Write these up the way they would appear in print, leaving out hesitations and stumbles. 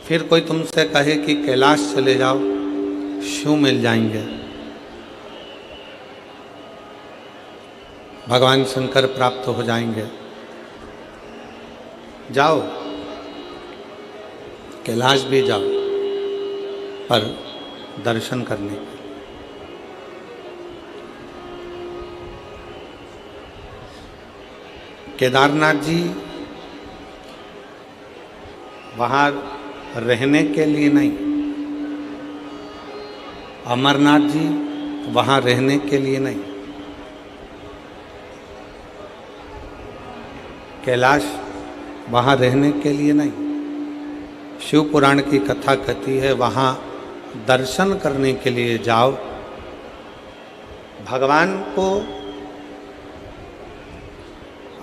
फिर कोई तुमसे कहे कि कैलाश चले जाओ, शिव मिल जाएंगे, भगवान शंकर प्राप्त हो जाएंगे, जाओ कैलाश भी जाओ, पर दर्शन करने के। केदारनाथ जी वहाँ रहने के लिए नहीं, अमरनाथ जी वहाँ रहने के लिए नहीं, कैलाश वहाँ रहने के लिए नहीं। शिव पुराण की कथा कहती है वहाँ दर्शन करने के लिए जाओ। भगवान को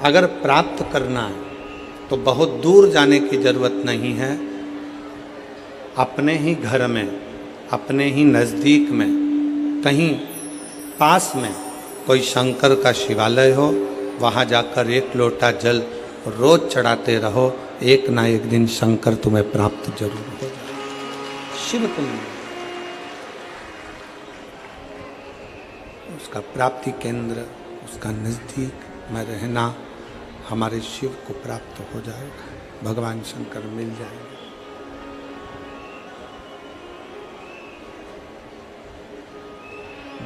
अगर प्राप्त करना है तो बहुत दूर जाने की जरूरत नहीं है, अपने ही घर में, अपने ही नज़दीक में, कहीं पास में कोई शंकर का शिवालय हो, वहाँ जाकर एक लोटा जल रोज चढ़ाते रहो, एक ना एक दिन शंकर तुम्हें प्राप्त जरूर हो जाए। शिव तुल्य उसका प्राप्ति केंद्र, उसका नज़दीक में रहना, हमारे शिव को प्राप्त हो जाएगा, भगवान शंकर मिल जाएंगे।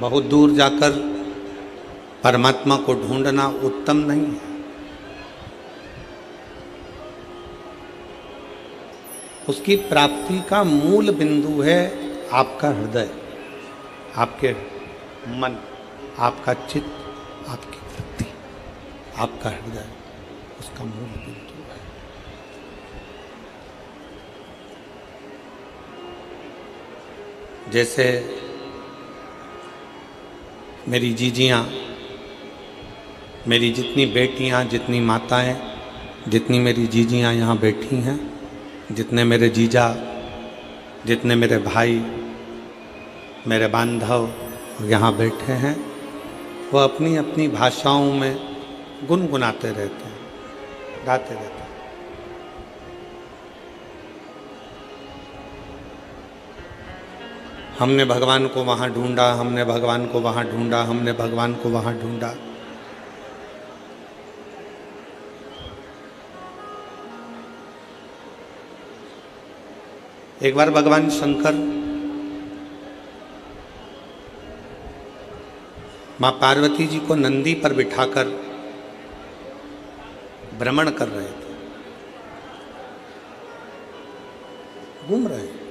बहुत दूर जाकर परमात्मा को ढूंढना उत्तम नहीं है। उसकी प्राप्ति का मूल बिंदु है आपका हृदय, आपके मन, आपका चित्त, आपकी वृत्ति, आपका हृदय उसका मूल बिंदु है। जैसे मेरी जीजियाँ, मेरी जितनी बेटियाँ, जितनी माताएं, जितनी मेरी जीजियाँ यहाँ बैठी हैं, जितने मेरे जीजा, जितने मेरे भाई, मेरे बांधव यहाँ बैठे हैं, वो अपनी अपनी भाषाओं में गुनगुनाते रहते हैं, गाते रहते हैं। हमने भगवान को वहाँ ढूंढा, हमने भगवान को वहाँ ढूंढा, हमने भगवान को वहाँ ढूंढा। एक बार भगवान शंकर माँ पार्वती जी को नंदी पर बिठाकर भ्रमण कर रहे थे, घूम रहे हैं।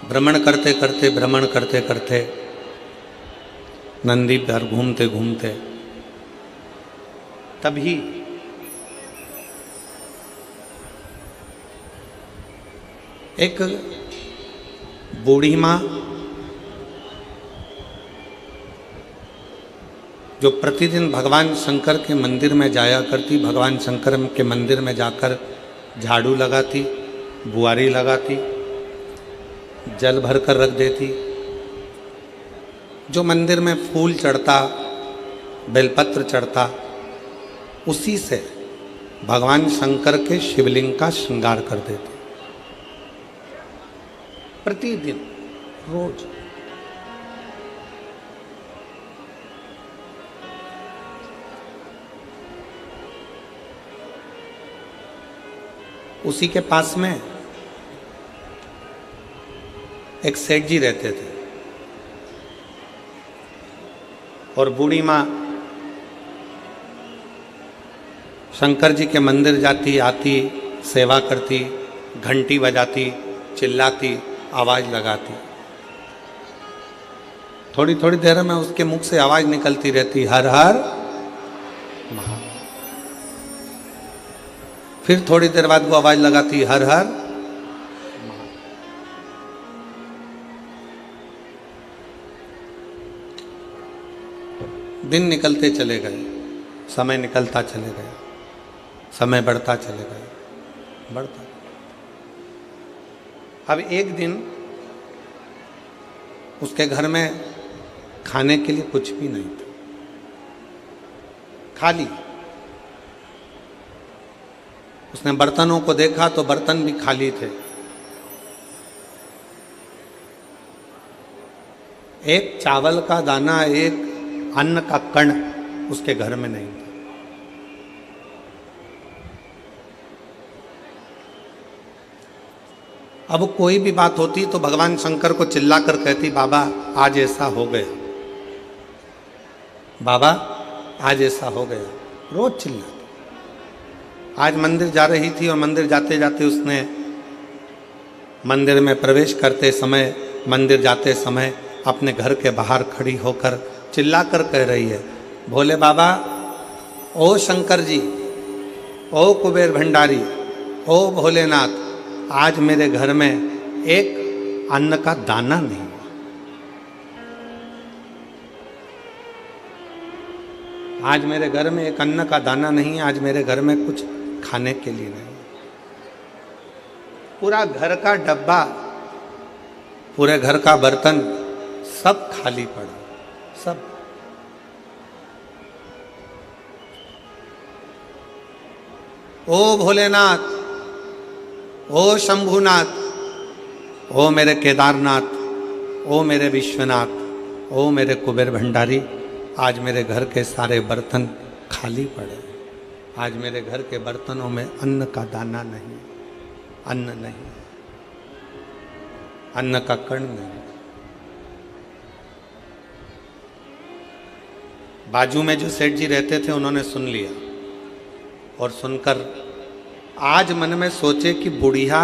भ्रमण करते करते, भ्रमण करते करते, नंदी पर घूमते घूमते तभी एक बूढ़ी माँ जो प्रतिदिन भगवान शंकर के मंदिर में जाया करती, भगवान शंकर के मंदिर में जाकर झाड़ू लगाती, बुआरी लगाती, जल भर कर रख देती, जो मंदिर में फूल चढ़ता, बेलपत्र चढ़ता, उसी से भगवान शंकर के शिवलिंग का श्रृंगार कर देते प्रतिदिन, रोज। उसी के पास में एक सेठ जी रहते थे और बूढ़ी माँ शंकर जी के मंदिर जाती, आती, सेवा करती, घंटी बजाती, चिल्लाती, आवाज लगाती। थोड़ी थोड़ी देर में उसके मुख से आवाज निकलती रहती, हर हर महादेव। फिर थोड़ी देर बाद वो आवाज लगाती, हर हर महादेव। दिन निकलते चले गए, समय निकलता चले गया, समय बढ़ता चले गया, बढ़ता। अब एक दिन उसके घर में खाने के लिए कुछ भी नहीं था। खाली। उसने बर्तनों को देखा तो बर्तन भी खाली थे। एक चावल का दाना, एक अन्न का कण उसके घर में नहीं था। अब कोई भी बात होती तो भगवान शंकर को चिल्लाकर कहती, बाबा आज ऐसा हो गया, बाबा आज ऐसा हो गया, रोज चिल्लाती। आज मंदिर जा रही थी और मंदिर जाते जाते उसने मंदिर में प्रवेश करते समय, मंदिर जाते समय अपने घर के बाहर खड़ी होकर चिल्लाकर कह रही है, भोले बाबा, ओ शंकर जी, ओ कुबेर भंडारी, ओ भोलेनाथ, आज मेरे घर में एक अन्न का दाना नहीं हुआ। आज मेरे घर में एक अन्न का दाना नहीं, आज मेरे घर में कुछ खाने के लिए नहीं। पूरा घर का डब्बा, पूरे घर का बर्तन सब खाली पड़ा, सब। ओ भोलेनाथ, ओ शंभुनाथ, ओ मेरे केदारनाथ, ओ मेरे विश्वनाथ, ओ मेरे कुबेर भंडारी, आज मेरे घर के सारे बर्तन खाली पड़े। आज मेरे घर के बर्तनों में अन्न का दाना नहीं, अन्न नहीं, अन्न का कण नहीं। बाजू में जो सेठ जी रहते थे उन्होंने सुन लिया और सुनकर आज मन में सोचे कि बुढ़िया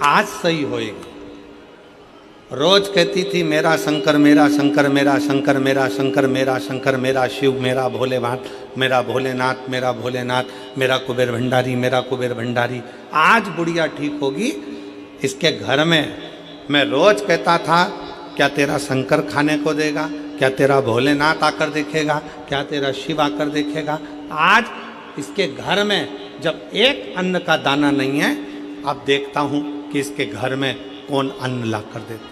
आज सही होएगी। रोज कहती थी, मेरा शंकर, मेरा शंकर, मेरा शंकर, मेरा शंकर, मेरा शंकर, मेरा शिव, मेरा भोलेनाथ, मेरा भोलेनाथ, मेरा भोलेनाथ, मेरा कुबेर भंडारी, मेरा कुबेर भंडारी। आज बुढ़िया ठीक होगी। इसके घर में मैं रोज कहता था, क्या तेरा शंकर खाने को देगा, क्या तेरा भोलेनाथ आकर देखेगा, क्या तेरा शिव आकर देखेगा। आज इसके घर में जब एक अन्न का दाना नहीं है, अब देखता हूं कि इसके घर में कौन अन्न ला कर देता।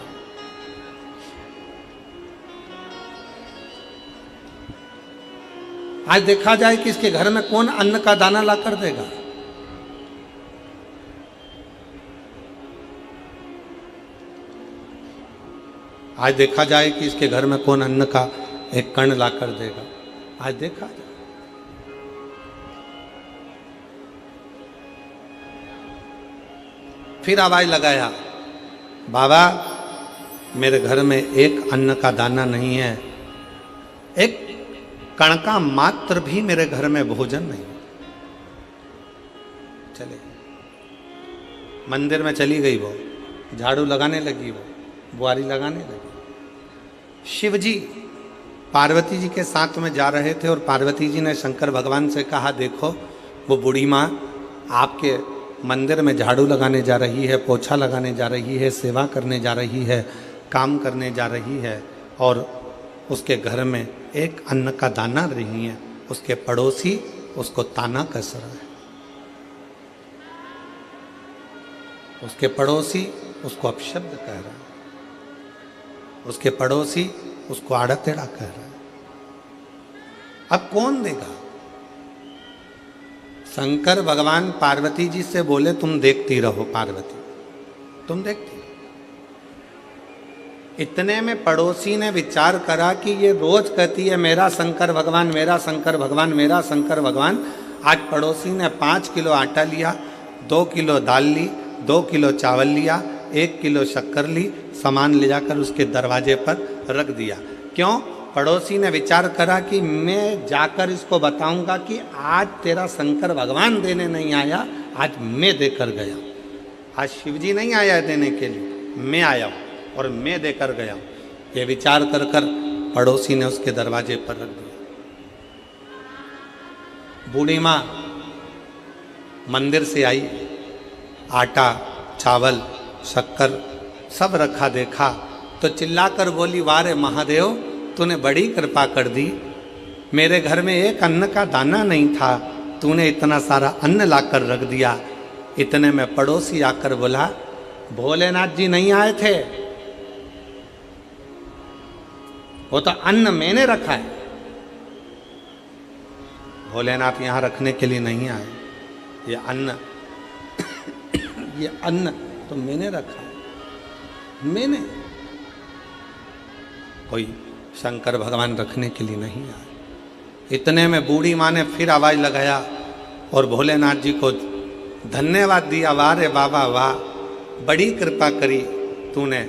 आज देखा जाए कि इसके घर में कौन अन्न का दाना ला कर देगा। आज देखा जाए कि इसके घर में कौन अन्न का एक कण ला कर देगा। आज देखा जाए। फिर आवाज लगाया, बाबा मेरे घर में एक अन्न का दाना नहीं है, एक कण का मात्र भी मेरे घर में भोजन नहीं। चले मंदिर में चली गई वो, झाड़ू लगाने लगी, वो बुआरी लगाने लगी। शिव जी पार्वती जी के साथ में जा रहे थे और पार्वती जी ने शंकर भगवान से कहा, देखो वो बूढ़ी माँ आपके मंदिर में झाड़ू लगाने जा रही है, पोछा लगाने जा रही है, सेवा करने जा रही है, काम करने जा रही है, और उसके घर में एक अन्न का दाना नहीं है। उसके पड़ोसी उसको ताना कस रहा है, उसके पड़ोसी उसको अपशब्द कह रहा है, उसके पड़ोसी उसको आड़ा टेढ़ा कह रहा है। अब कौन देगा? शंकर भगवान पार्वती जी से बोले, तुम देखती रहो पार्वती, तुम देखती। इतने में पड़ोसी ने विचार करा कि ये रोज कहती है मेरा शंकर भगवान, मेरा शंकर भगवान, मेरा शंकर भगवान। आज पड़ोसी ने 5 किलो आटा लिया, 2 किलो दाल ली, 2 किलो चावल लिया, 1 किलो शक्कर ली, सामान ले जाकर उसके दरवाजे पर रख दिया। क्यों? पड़ोसी ने विचार करा कि मैं जाकर इसको बताऊंगा कि आज तेरा शंकर भगवान देने नहीं आया, आज मैं देकर गया। आज शिवजी नहीं आया है देने के लिए, मैं आया हूँ और मैं देकर गया हूँ। ये विचार कर कर पड़ोसी ने उसके दरवाजे पर रख दिया। बूढ़ी माँ मंदिर से आई, आटा, चावल, शक्कर सब रखा देखा तो चिल्लाकर बोली, वाह रे महादेव, तूने बड़ी कृपा कर दी। मेरे घर में एक अन्न का दाना नहीं था, तूने इतना सारा अन्न लाकर रख दिया। इतने में पड़ोसी आकर बोला, भोलेनाथ जी नहीं आए थे, वो तो अन्न मैंने रखा है। भोलेनाथ यहाँ रखने के लिए नहीं आए। ये अन्न ये अन्न तो मैंने रखा है, मैंने। कोई शंकर भगवान रखने के लिए नहीं आए। इतने में बूढ़ी माँ ने फिर आवाज लगाया और भोलेनाथ जी को धन्यवाद दिया। वाह रे बाबा वाह, बड़ी कृपा करी तूने,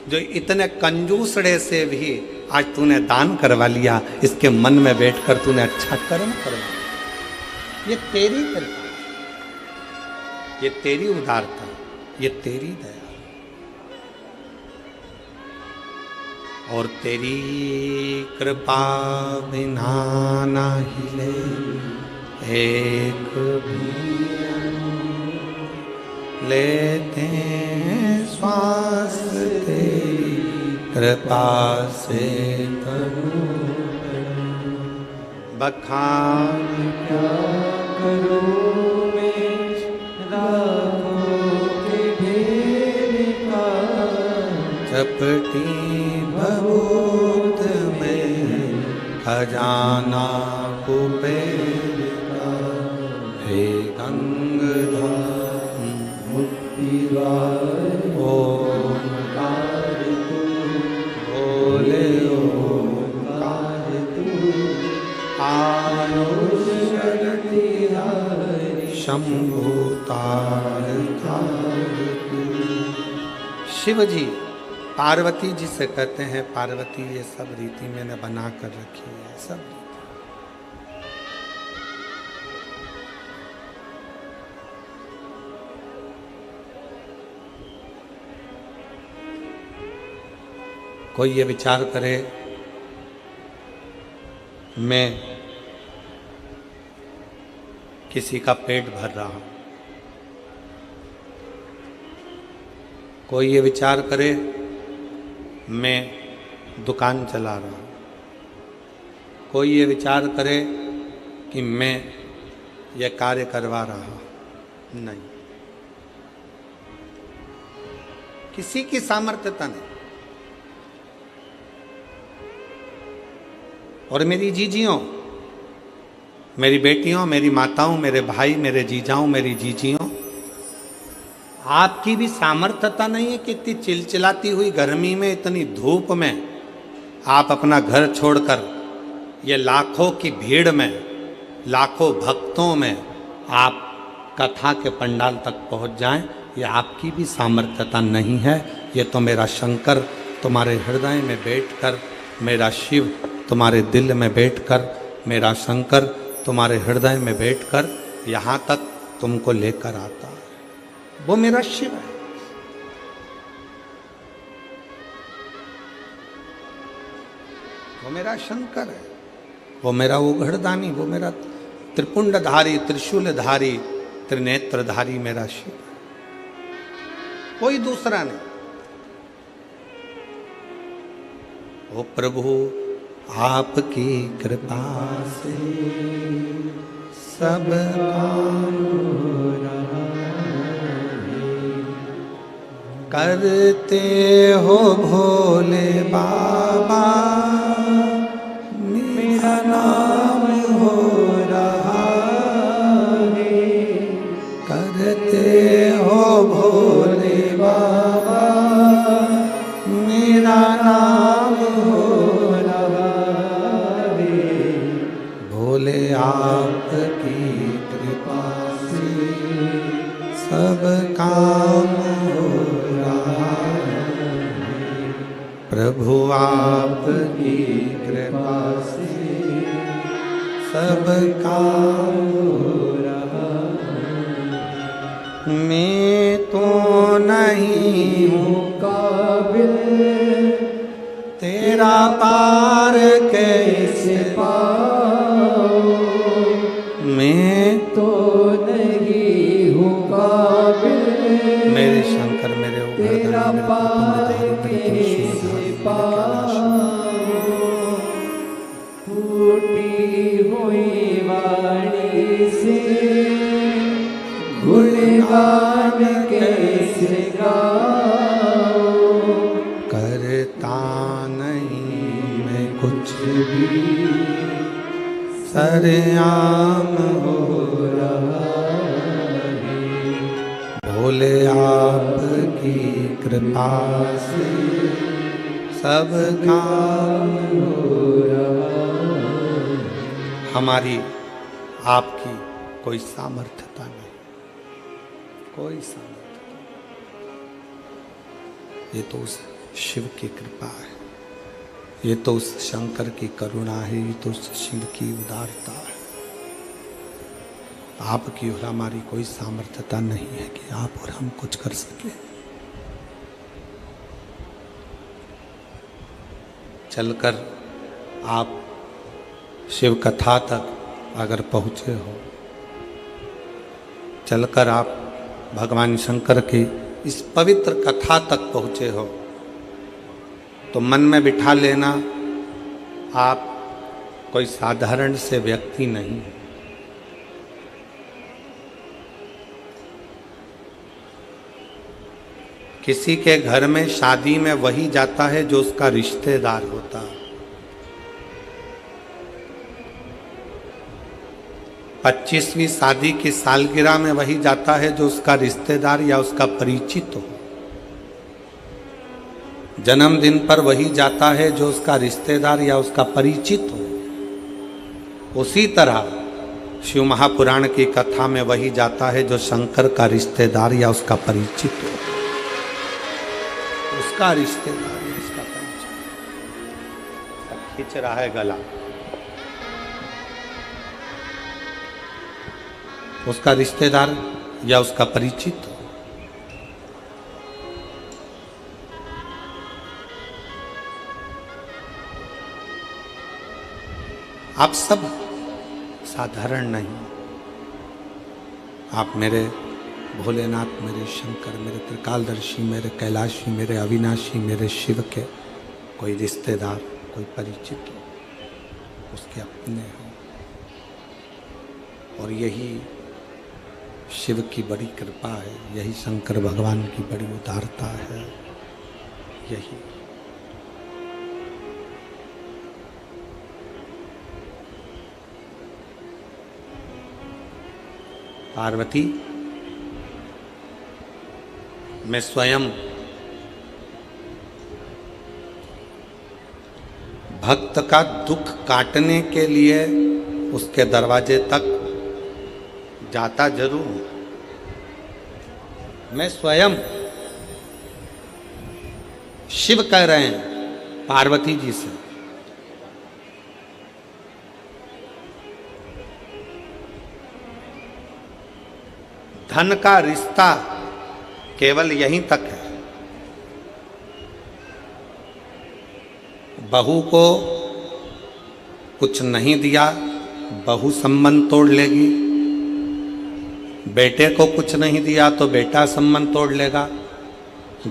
जो इतने कंजूसड़े से भी आज तूने दान करवा लिया। इसके मन में बैठकर तूने अच्छा कर्म करवा। ये तेरी कृपा, ये तेरी उदारता, ये तेरी दया और तेरी कृपा बिना ना हिले एक भी लेते हैं श्वास तेरी कृपा से तनु बखान क्या करूं मैं राखों के ढेर का चपटी भभूत में खजाना कुबेर का हे गंगाधर ओंकार तू बोले ओंकार तू आयुष शक्ति शंभु तार तू। शिव जी पार्वती जी से कहते हैं, पार्वती ये सब रीति मैंने बना कर रखी है, सब रीति। कोई ये विचार करे मैं किसी का पेट भर रहा हूं, कोई ये विचार करे मैं दुकान चला रहा हूं, कोई ये विचार करे कि मैं ये कार्य करवा रहा हूं, नहीं, किसी की सामर्थ्यता नहीं। और मेरी जीजियों, मेरी बेटियों, मेरी माताओं, मेरे भाई, मेरे जीजाओं, मेरी जीजियों, आपकी भी सामर्थ्यता नहीं है कि इतनी चिलचिलाती हुई गर्मी में, इतनी धूप में आप अपना घर छोड़कर ये लाखों की भीड़ में, लाखों भक्तों में आप कथा के पंडाल तक पहुंच जाएं। ये आपकी भी सामर्थ्यता नहीं है। ये तो मेरा शंकर तुम्हारे हृदय में बैठकर, मेरा शिव तुम्हारे दिल में बैठकर, मेरा शंकर तुम्हारे हृदय में बैठकर यहाँ तक तुमको लेकर आता है। वो मेरा शिव है। वो मेरा शंकर है, वो मेरा उघड़दानी, वो मेरा त्रिपुंडधारी, त्रिशूलधारी, त्रिनेत्रधारी मेरा शिव है, कोई दूसरा नहीं। ओ प्रभु आपकी कृपा से सब काम हो रहा है, करते हो भोले बाबा मेरा नाम हो रहा है, करते हो भोले बाबा मेरा नाम हो रहा है, भोले आपकी कृपा से सब काम हो रहा है, प्रभु आपकी कृपा से सब काम हो रहा है। मैं तो नहीं हूँ काबिल तेरा पार कैसे पाऊं, मैं तो नहीं हूँ काबिल मेरे शंकर मेरे तेरा पार कैसे पाऊं, टूटी हुई वाणी से गुणगान कैसे गाऊं, करता नहीं मैं कुछ भी सरेआम हो रहा है, भोले आपकी कृपा से सब काम हो रहा है। हमारी आपकी कोई सामर्थ्यता नहीं, कोई सामर्थ्यता नहीं। ये तो उस शिव की कृपा है, ये तो उस शंकर की करुणा है, ये तो उस शिव की उदारता है। आपकी और हमारी कोई सामर्थ्यता नहीं है कि आप और हम कुछ कर सके। चलकर आप शिव कथा तक अगर पहुँचे हो, चलकर आप भगवान शंकर की इस पवित्र कथा तक पहुँचे हो, तो मन में बिठा लेना आप कोई साधारण से व्यक्ति नहीं। किसी के घर में शादी में वही जाता है जो उसका रिश्तेदार होता है। 25वीं शादी की सालगिरह में वही जाता है जो उसका रिश्तेदार या उसका परिचित हो। जन्मदिन पर वही जाता है जो उसका रिश्तेदार या उसका परिचित हो। उसी तरह शिव महापुराण की कथा में वही जाता है जो शंकर का रिश्तेदार या उसका परिचित हो। उसका रिश्तेदार या उसका परिचित। खींच रहा है गला, उसका रिश्तेदार या उसका परिचित हो। आप सब साधारण नहीं। आप मेरे भोलेनाथ, मेरे शंकर, मेरे त्रिकालदर्शी, मेरे कैलाशी, मेरे अविनाशी, मेरे शिव के कोई रिश्तेदार, कोई परिचित हो, उसके अपने हो। और यही शिव की बड़ी कृपा है, यही शंकर भगवान की बड़ी उदारता है। यही पार्वती, मैं स्वयं भक्त का दुख काटने के लिए उसके दरवाजे तक जाता जरूर हूं। मैं स्वयं, शिव कह रहे हैं पार्वती जी से, धन का रिश्ता केवल यहीं तक है। बहू को कुछ नहीं दिया, बहू संबंध तोड़ लेगी। बेटे को कुछ नहीं दिया तो बेटा संबंध तोड़ लेगा।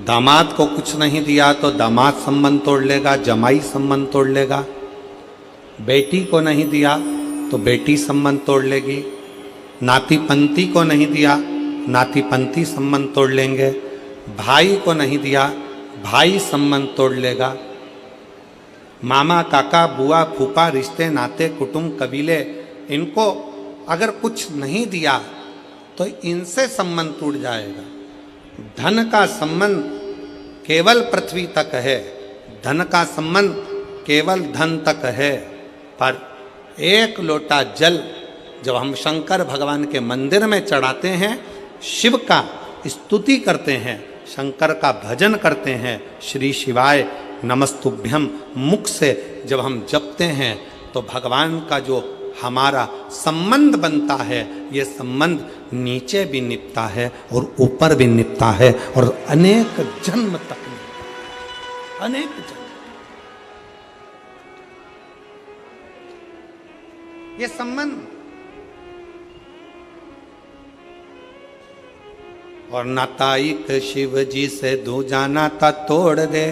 दामाद को कुछ नहीं दिया तो दामाद संबंध तोड़ लेगा, जमाई संबंध तोड़ लेगा। बेटी को नहीं दिया तो बेटी संबंध तोड़ लेगी। नाती पंती को नहीं दिया, नाती पंती संबंध तोड़ लेंगे। भाई को नहीं दिया, भाई संबंध तोड़ लेगा। मामा, काका, बुआ, फूफा, रिश्ते, नाते, कुटुंब, कबीले, इनको अगर कुछ नहीं दिया तो इनसे संबंध टूट जाएगा। धन का संबंध केवल पृथ्वी तक है, धन का संबंध केवल धन तक है। पर एक लोटा जल जब हम शंकर भगवान के मंदिर में चढ़ाते हैं, शिव का स्तुति करते हैं, शंकर का भजन करते हैं, श्री शिवाय नमस्तुभ्यम मुख से जब हम जपते हैं, तो भगवान का जो हमारा संबंध बनता है, ये संबंध नीचे भी निपटा है और ऊपर भी निपटा है और अनेक जन्म तक निपटा, अनेक जन्म। ये संबंध और नाता एक शिव जी से दूजा नाता तोड़ दे,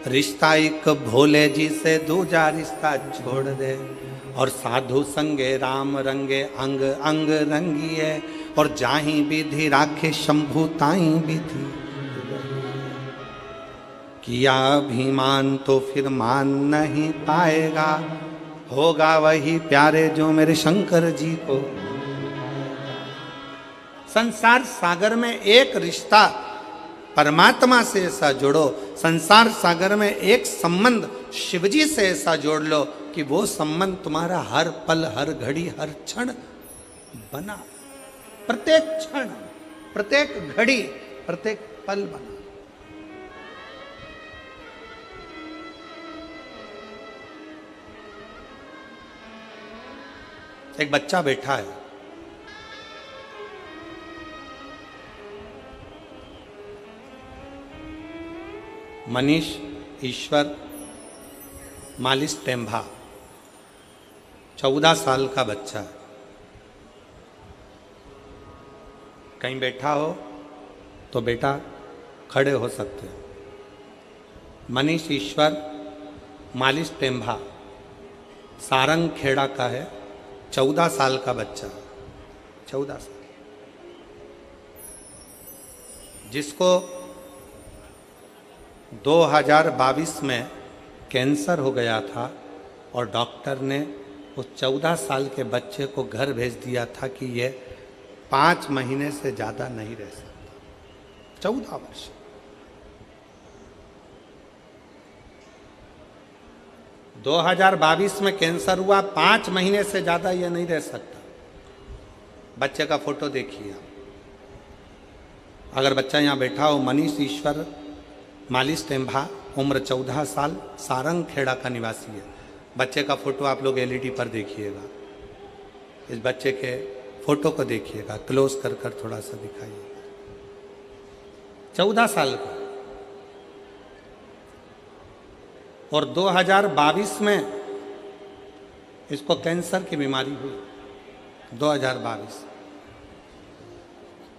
रिश्ता एक भोले जी से दूजा रिश्ता छोड़ दे। और साधु संगे राम रंगे अंग अंग रंगिए, और जाही विधि राखे शंभु ताई विधि। किया अभिमान तो फिर मान नहीं पाएगा, होगा वही प्यारे जो मेरे शंकर जी को। संसार सागर में एक रिश्ता परमात्मा से ऐसा जोड़ो, संसार सागर में एक संबंध शिवजी से ऐसा जोड़ लो कि वो संबंध तुम्हारा हर पल, हर घड़ी, हर क्षण बना, प्रत्येक क्षण, प्रत्येक घड़ी, प्रत्येक पल बना। एक बच्चा बैठा है, मनीष ईश्वर मालिश टेम्भा, 14 साल का बच्चा। कहीं बैठा हो तो बेटा खड़े हो सकते हो। मनीष ईश्वर मालिश टेम्भा सारंग खेड़ा का है, 14 साल का बच्चा, 14 साल, जिसको 2022 में कैंसर हो गया था और डॉक्टर ने उस 14 साल के बच्चे को घर भेज दिया था कि ये 5 महीने से ज़्यादा नहीं रह सकता। 14 वर्ष। दो 2022 में कैंसर हुआ, 5 महीने से ज़्यादा ये नहीं रह सकता। बच्चे का फोटो देखिए आप। अगर बच्चा यहाँ बैठा हो, मनीष ईश्वर मालिश टेम्भा, उम्र 14 साल, सारंग खेड़ा का निवासी है। बच्चे का फोटो आप लोग एलईडी पर देखिएगा। इस बच्चे के फोटो को देखिएगा, क्लोज कर कर थोड़ा सा दिखाइएगा। 14 साल का, और 2022 में इसको कैंसर की बीमारी हुई। 2022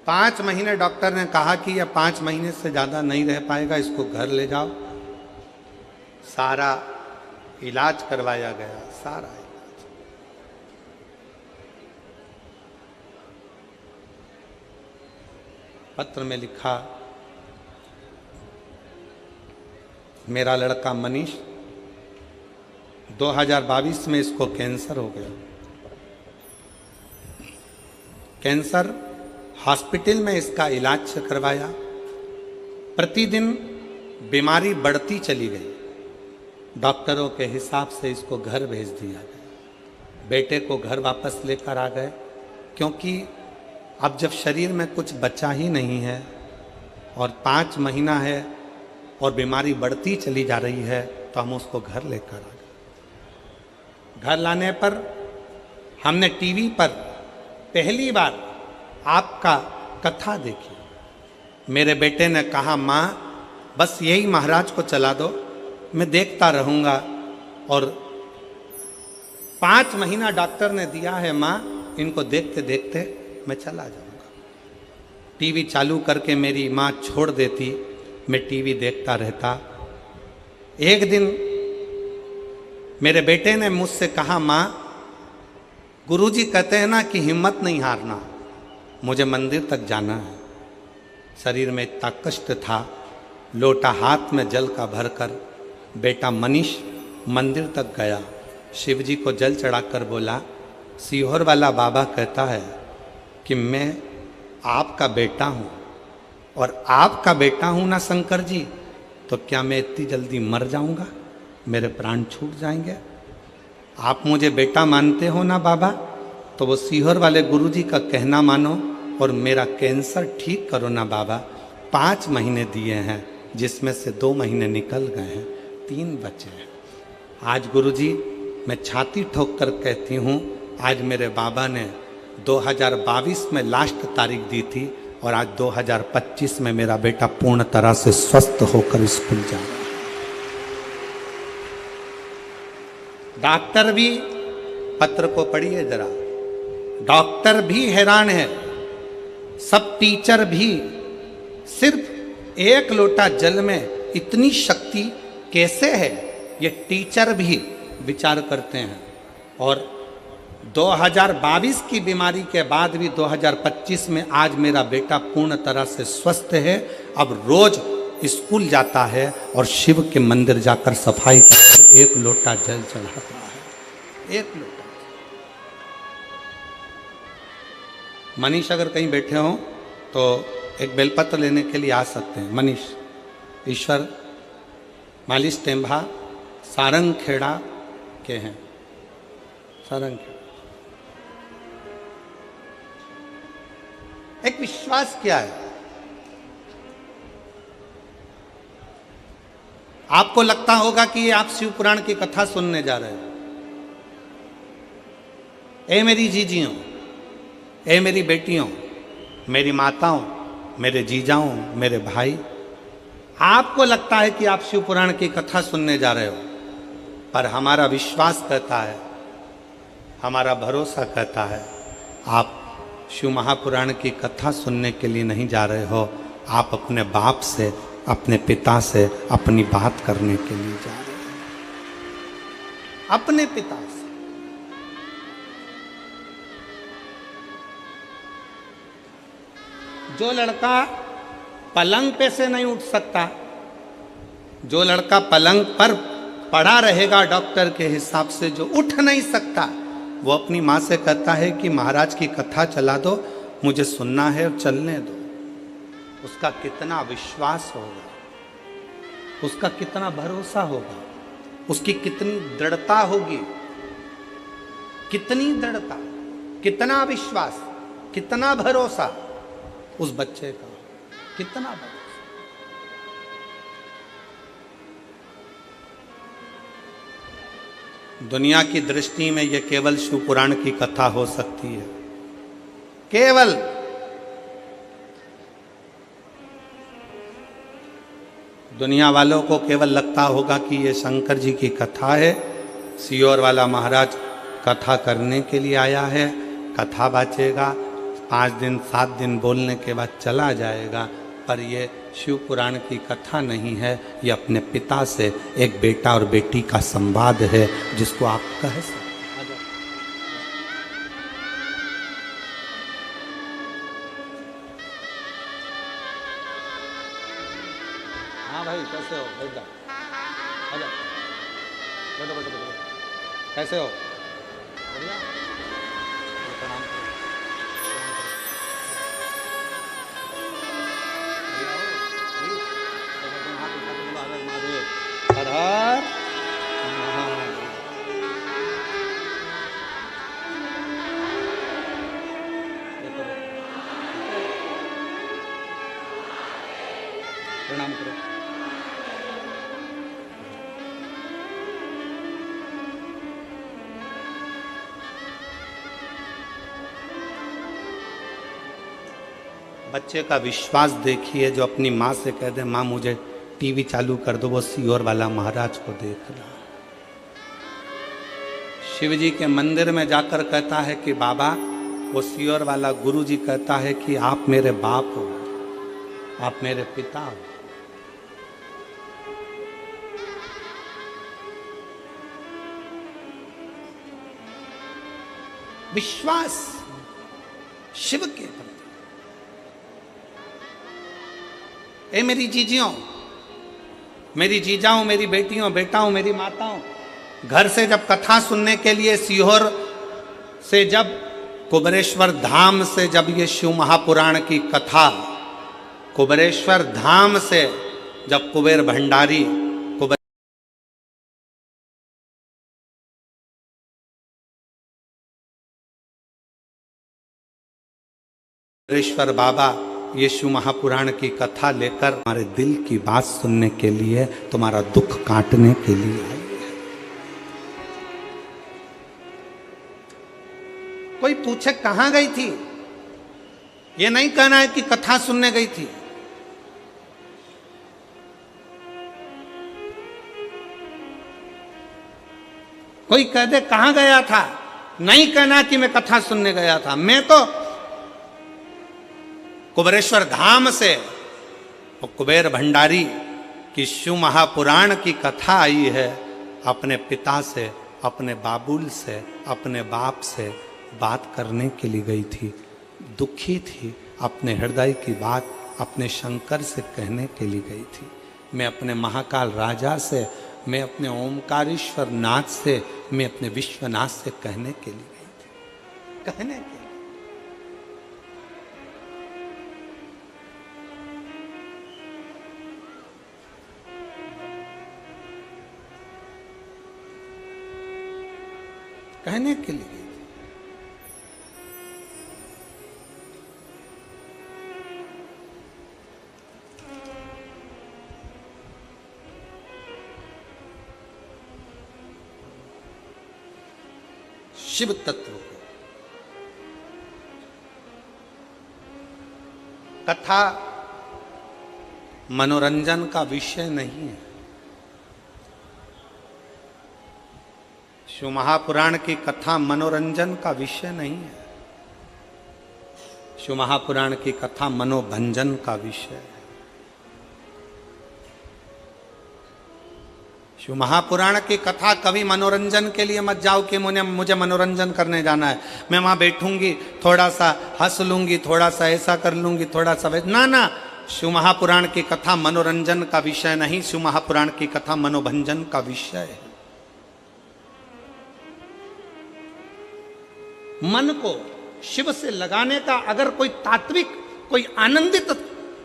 5 महीने डॉक्टर ने कहा कि यह 5 महीने से ज़्यादा नहीं रह पाएगा, इसको घर ले जाओ। सारा इलाज करवाया गया, सारा इलाज। पत्र में लिखा, मेरा लड़का मनीष 2022 में इसको कैंसर हो गया। कैंसर हॉस्पिटल में इसका इलाज करवाया, प्रतिदिन बीमारी बढ़ती चली गई। डॉक्टरों के हिसाब से इसको घर भेज दिया गया। बेटे को घर वापस लेकर आ गए, क्योंकि अब जब शरीर में कुछ बचा ही नहीं है और 5 महीना है और बीमारी बढ़ती चली जा रही है, तो हम उसको घर लेकर आ गए। घर लाने पर हमने टीवी पर पहली बार आपका कथा देखी। मेरे बेटे ने कहा, माँ बस यही महाराज को चला दो, मैं देखता रहूँगा। और 5 महीना डॉक्टर ने दिया है माँ, इनको देखते देखते मैं चला जाऊँगा। टीवी चालू करके मेरी माँ छोड़ देती, मैं टीवी देखता रहता। एक दिन मेरे बेटे ने मुझसे कहा, माँ गुरुजी कहते हैं ना कि हिम्मत नहीं हारना, मुझे मंदिर तक जाना है। शरीर में इतना कष्ट था, लोटा हाथ में जल का भरकर बेटा मनीष मंदिर तक गया। शिवजी को जल चढ़ाकर बोला, सीहोर वाला बाबा कहता है कि मैं आपका बेटा हूँ, और आपका बेटा हूँ ना शंकर जी, तो क्या मैं इतनी जल्दी मर जाऊँगा, मेरे प्राण छूट जाएंगे? आप मुझे बेटा मानते हो ना बाबा, तो वो सीहोर वाले गुरुजी का कहना मानो और मेरा कैंसर ठीक करो ना बाबा। 5 महीने दिए हैं, जिसमें से 2 महीने निकल गए हैं, 3 बचे हैं। आज गुरुजी मैं छाती ठोक कर कहती हूँ, आज मेरे बाबा ने 2022 में लास्ट तारीख दी थी, और आज 2025 में मेरा बेटा पूर्ण तरह से स्वस्थ होकर स्कूल जा रहा है। डॉक्टर भी, पत्र को पढ़िए जरा, डॉक्टर भी हैरान है, सब टीचर भी। सिर्फ 1 लोटा जल में इतनी शक्ति कैसे है, ये टीचर भी विचार करते हैं। और 2022 की बीमारी के बाद भी 2025 में आज मेरा बेटा पूर्ण तरह से स्वस्थ है। अब रोज स्कूल जाता है और शिव के मंदिर जाकर सफाई करकर 1 लोटा जल चढ़ाता है। एक लोटा। मनीष अगर कहीं बैठे हो तो एक बेलपत्र लेने के लिए आ सकते हैं। मनीष ईश्वर मालिश टेम्भा सारंग खेड़ा के हैं। सारंग खेड़ा। एक विश्वास क्या है? आपको लगता होगा कि आप शिव पुराण की कथा सुनने जा रहे हो। ए मेरी जीजियों, ए मेरी बेटियों, मेरी माताओं, मेरे जीजाओं, मेरे भाई, आपको लगता है कि आप शिव पुराण की कथा सुनने जा रहे हो, पर हमारा विश्वास कहता है, हमारा भरोसा कहता है, आप शिव महापुराण की कथा सुनने के लिए नहीं जा रहे हो, आप अपने बाप से, अपने पिता से अपनी बात करने के लिए जा रहे हो। अपने पिता से। जो लड़का पलंग पे से नहीं उठ सकता, जो लड़का पलंग पर पड़ा रहेगा डॉक्टर के हिसाब से, जो उठ नहीं सकता, वो अपनी माँ से कहता है कि महाराज की कथा चला दो, मुझे सुनना है और चलने दो। उसका कितना विश्वास होगा, उसका कितना भरोसा होगा, उसकी कितनी दृढ़ता होगी, कितनी दृढ़ता, कितना विश्वास, कितना भरोसा उस बच्चे का, कितना भरोसा। दुनिया की दृष्टि में यह केवल शिव पुराण की कथा हो सकती है, केवल। दुनिया वालों को केवल लगता होगा कि ये शंकर जी की कथा है, सियोर वाला महाराज कथा करने के लिए आया है, कथा बाचेगा, 5 दिन 7 दिन बोलने के बाद चला जाएगा, पर ये शिव पुराण की कथा नहीं है, ये अपने पिता से एक बेटा और बेटी का संवाद है, जिसको आप कह सकते। हाँ भाई, कैसे हो? बैठ जाओ, आ जाओ, बैठो बैठो बैठो। कैसे हो? बढ़िया। प्रणाम करो। हर हर महादेव। प्रणाम करो। बच्चे का विश्वास देखिए, जो अपनी माँ से कह दे, माँ मुझे टीवी चालू कर दो, वो सियोर वाला महाराज को देख रहा। शिव जी के मंदिर में जाकर कहता है कि बाबा, वो सियोर वाला गुरु जी कहता है कि आप मेरे बाप हो, आप मेरे पिता हो। विश्वास शिव के प्रति। ए मेरी जीजियों, मेरी जीजाओं, मेरी बेटियों, बेटाओं, मेरी माताओं, घर से जब कथा सुनने के लिए सीहोर से, जब कुबेरेश्वर धाम से, जब ये शिव महापुराण की कथा कुबेरेश्वर धाम से, जब कुबेर भंडारी, कुबेरेश्वर बाबा ये शिव महापुराण की कथा लेकर हमारे दिल की बात सुनने के लिए, तुम्हारा दुख काटने के लिए आए। कोई पूछे कहां गई थी, ये नहीं कहना है कि कथा सुनने गई थी। कोई कह दे कहां गया था, नहीं कहना कि मैं कथा सुनने गया था। मैं तो कुबेरेश्वर धाम से, कुबेर भंडारी की शिव महापुराण की कथा आई है, अपने पिता से, अपने बाबुल से, अपने बाप से बात करने के लिए गई थी। दुखी थी, अपने हृदय की बात अपने शंकर से कहने के लिए गई थी। मैं अपने महाकाल राजा से, मैं अपने ओमकारेश्वर नाथ से मैं अपने विश्वनाथ से कहने के लिए गई थी, कहने के लिए। कहने के लिए गई थी। शिव तत्व को कथा मनोरंजन का विषय नहीं है। शिव महापुराण की कथा मनोरंजन का विषय नहीं है। शिव महापुराण की कथा मनोभंजन का विषय है। शिव महापुराण की कथा कभी मनोरंजन के लिए मत जाओ कि मुझे मनोरंजन करने जाना है, मैं वहां बैठूंगी, थोड़ा सा हंस लूंगी, थोड़ा सा ऐसा कर लूंगी, थोड़ा सा ना ना। शिव महापुराण की कथा मनोरंजन का विषय नहीं, शिव महापुराण की कथा मनोभंजन का विषय है। मन को शिव से लगाने का अगर कोई तात्विक, कोई आनंदित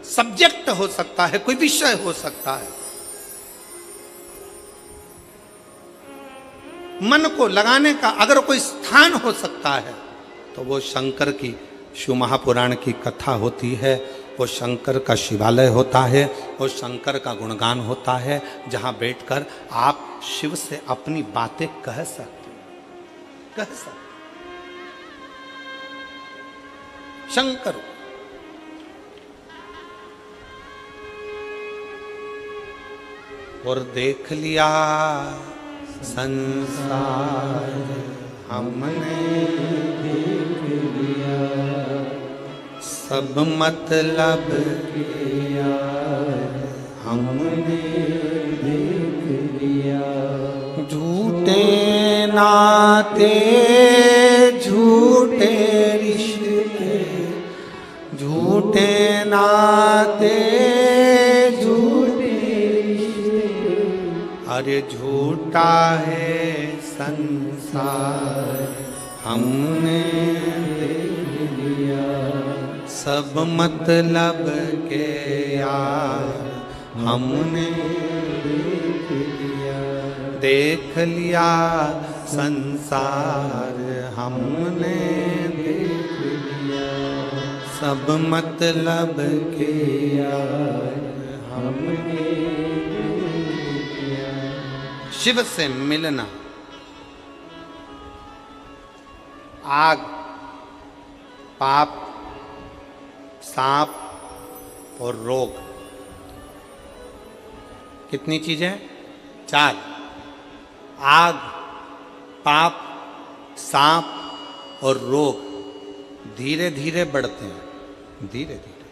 सब्जेक्ट हो सकता है, कोई विषय हो सकता है, मन को लगाने का अगर कोई स्थान हो सकता है, तो वो शंकर की शिव महापुराण की कथा होती है। वो शंकर का शिवालय होता है, वो शंकर का गुणगान होता है, जहां बैठकर आप शिव से अपनी बातें कह सकते, कह सकते। शंकर और देख लिया संसार हमने देख लिया, सब मतलब किया हमने देख लिया। झूठे नाते झूठे रिश्ते, झूठे नाते झूठे रिश्ते, अरे झूठा है संसार हमने देख लिया, सब मतलब के यार हमने देख लिया। देख लिया संसार हमने देख लिया, सब मतलब के यार हमने देख लिया। शिव से मिलना, आग, पाप, सांप और रोग, कितनी चीजें? 4। आग, पाप, सांप और रोग धीरे धीरे बढ़ते हैं, धीरे धीरे।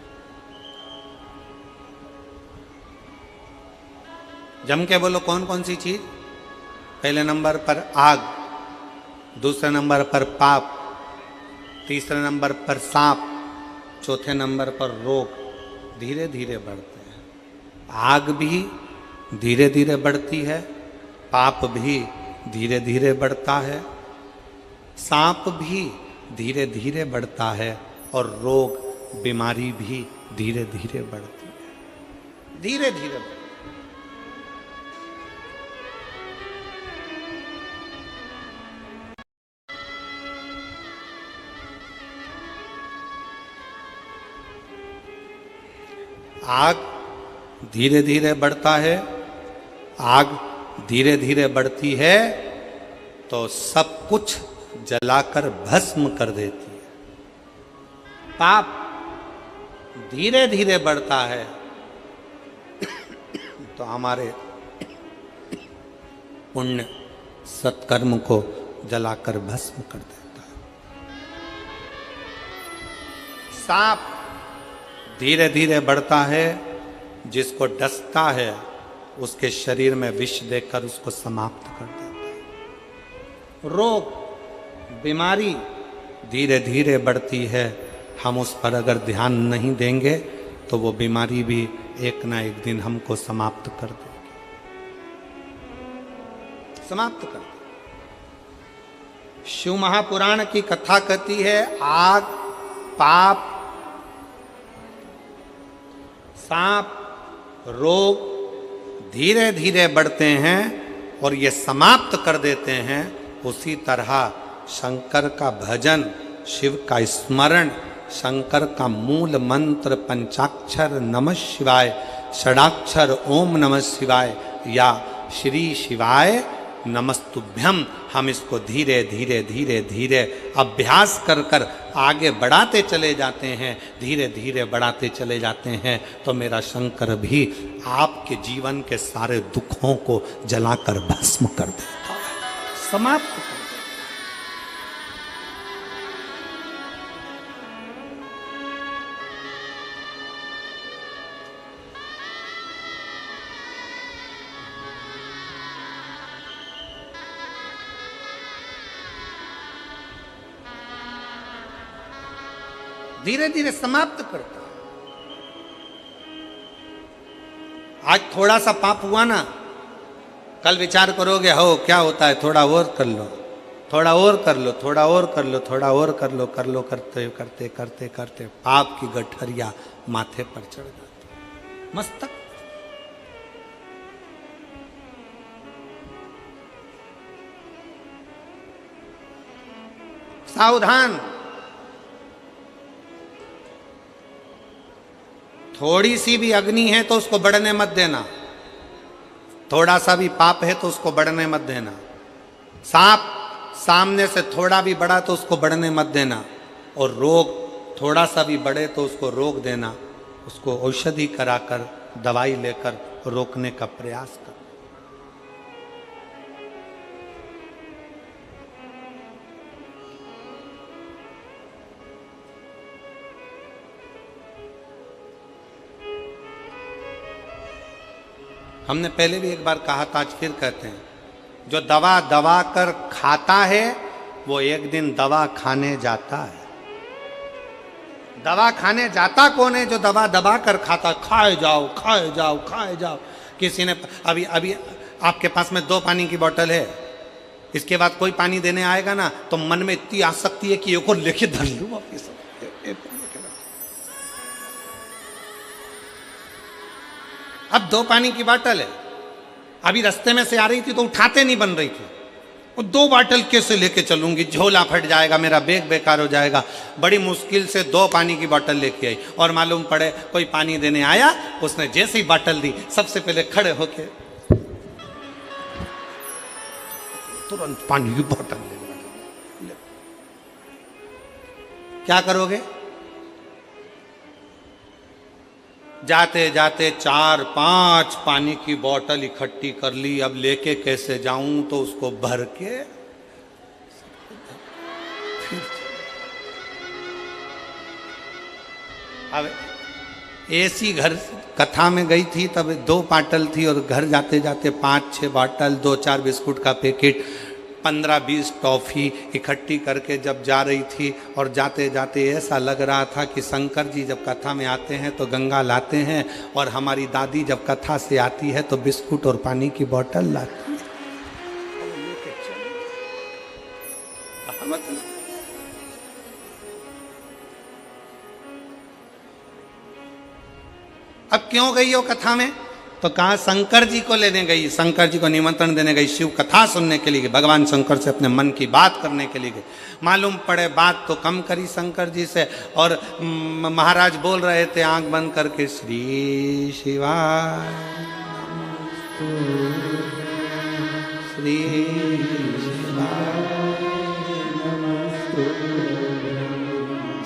जम के बोलो कौन कौन सी चीज? पहले नंबर पर आग, दूसरे नंबर पर पाप, तीसरे नंबर पर सांप, चौथे नंबर पर रोग धीरे धीरे बढ़ते हैं। आग भी धीरे धीरे बढ़ती है, पाप भी धीरे धीरे बढ़ता है, सांप भी धीरे धीरे बढ़ता है और रोग, बीमारी भी धीरे धीरे बढ़ती है, धीरे धीरे बढ़ती है। आग धीरे धीरे बढ़ता है, आग धीरे धीरे बढ़ती है तो सब कुछ जलाकर भस्म कर देती है। पाप धीरे धीरे बढ़ता है तो हमारे पुण्य सत्कर्म को जलाकर भस्म कर देता है। सांप धीरे धीरे बढ़ता है, जिसको डसता है उसके शरीर में विष देकर उसको समाप्त कर देता है। रोग, बीमारी धीरे धीरे बढ़ती है, हम उस पर अगर ध्यान नहीं देंगे तो वो बीमारी भी एक ना एक दिन हमको समाप्त कर देगी, समाप्त कर देगी। शिव महापुराण की कथा कहती है आग, पाप, सांप, रोग धीरे धीरे बढ़ते हैं और ये समाप्त कर देते हैं। उसी तरह शंकर का भजन, शिव का स्मरण, शंकर का मूल मंत्र पंचाक्षर नमः शिवाय, षडाक्षर ओम नमः शिवाय या श्री शिवाय नमस्तुभ्यम, हम इसको धीरे धीरे धीरे धीरे अभ्यास कर कर आगे बढ़ाते चले जाते हैं, धीरे धीरे बढ़ाते चले जाते हैं, तो मेरा शंकर भी आपके जीवन के सारे दुखों को जलाकर भस्म कर देता है, समाप्त कर देता है। धीरे धीरे समाप्त करता है। आज थोड़ा सा पाप हुआ ना, कल विचार करोगे हो क्या होता है, थोड़ा और कर लो, थोड़ा और कर लो, थोड़ा और कर लो, थोड़ा और कर लो, करते करते करते करते पाप की गठरिया माथे पर चढ़ जाती, मस्तक। सावधान, थोड़ी सी भी अग्नि है तो उसको बढ़ने मत देना, थोड़ा सा भी पाप है तो उसको बढ़ने मत देना। सांप सामने से थोड़ा भी बढ़ा तो उसको बढ़ने मत देना, और रोग थोड़ा सा भी बढ़े तो उसको रोक देना, उसको औषधि कराकर दवाई लेकर रोकने का प्रयास कर। हमने पहले भी एक बार कहा था, आज फिर कहते हैं, जो दवा दबा कर खाता है वो एक दिन दवा खाने जाता है। दवा खाने जाता कौन है? जो दवा दबा कर खाता। खाए जाओ खाए जाओ खाए जाओ। किसी ने अभी अभी आपके पास में 2 पानी की बोतल है, इसके बाद कोई पानी देने आएगा ना तो मन में इतनी आसक्ति है कि एक और लेके धर लूं वापिस। अब 2 पानी की बोतल है, अभी रास्ते में से आ रही थी तो उठाते नहीं बन रही थी, और 2 बोतल कैसे लेके चलूंगी, झोला फट जाएगा, मेरा बैग बेकार हो जाएगा। बड़ी मुश्किल से 2 पानी की बोतल लेके आई, और मालूम पड़े कोई पानी देने आया, उसने जैसे ही बोतल दी सबसे पहले खड़े होके तुरंत पानी की बोतल ले। क्या करोगे? जाते जाते 4-5 पानी की बोतल इकट्ठी कर ली, अब लेके कैसे जाऊं, तो उसको भर के अब ऐसी घर कथा में गई थी, तब 2 बोतल थी, और घर जाते जाते 5-6 बोतल, 2-4 बिस्कुट का पैकेट, 15-20 टॉफी इकट्ठी करके जब जा रही थी, और जाते जाते ऐसा लग रहा था कि शंकर जी जब कथा में आते हैं तो गंगा लाते हैं, और हमारी दादी जब कथा से आती है तो बिस्कुट और पानी की बोतल लाती है। अब क्यों गई हो कथा में? तो कहा शंकर जी को लेने गई, शंकर जी को निमंत्रण देने गई, शिव कथा सुनने के लिए गई, भगवान शंकर से अपने मन की बात करने के लिए गई। मालूम पड़े बात तो कम करी शंकर जी से, और महाराज बोल रहे थे आंख बंद करके, श्री शिवाय श्री शिवाय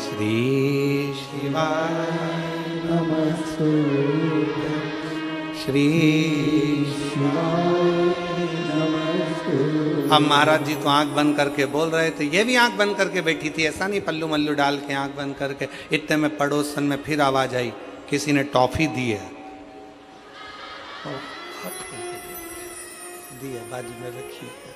श्री शिवाय श्री अब महाराज जी तो आंख बंद करके बोल रहे थे, ये भी आंख बंद करके बैठी थी, ऐसा नहीं पल्लू मल्लू डाल के आंख बंद करके। इतने में पड़ोसन में फिर आवाज आई, किसी ने टॉफी दी है, दी है, बाजू में रखी है।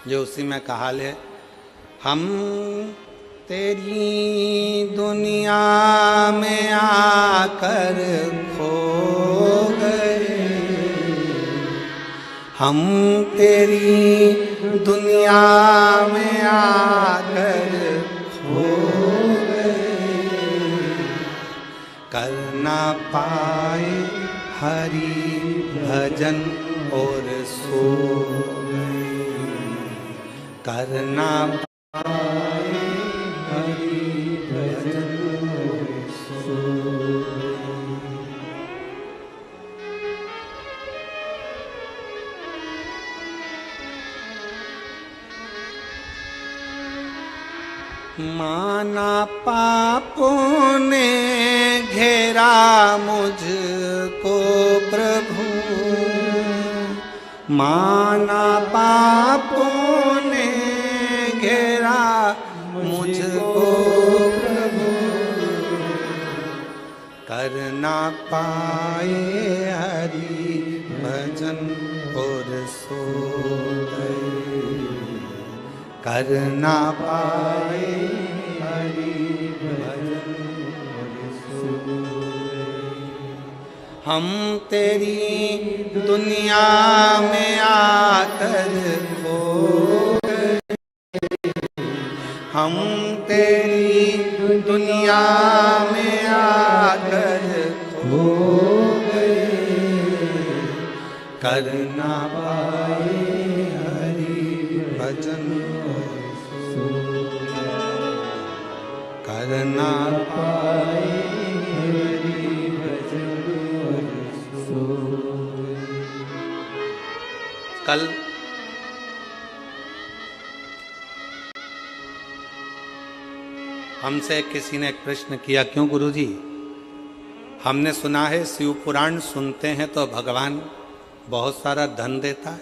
जो उसी में कहा ले, हम तेरी दुनिया में आकर खो गए, हम तेरी दुनिया में आकर खो गए, कर ना पाए हरि भजन और सो गए, कर ना पाए हरि भजन और सो गए। माना पापों ने घेरा मुझको प्रभु, माना पापों ने घेरा मुझको प्रभु, कर ना पाए हरि भजन और सो गए, कर ना पाए हरि भजन और सो गए। हम तेरी दुनिया में आकर खो गए, हम तेरी दुनिया में आकर खो गए, कर ना पाए हरि भजन और सो गए, कर ना पाए हरि भजन और सो गए। कल हमसे किसी ने एक प्रश्न किया, क्यों गुरुजी, हमने सुना है शिव पुराण सुनते हैं तो भगवान बहुत सारा धन देता है।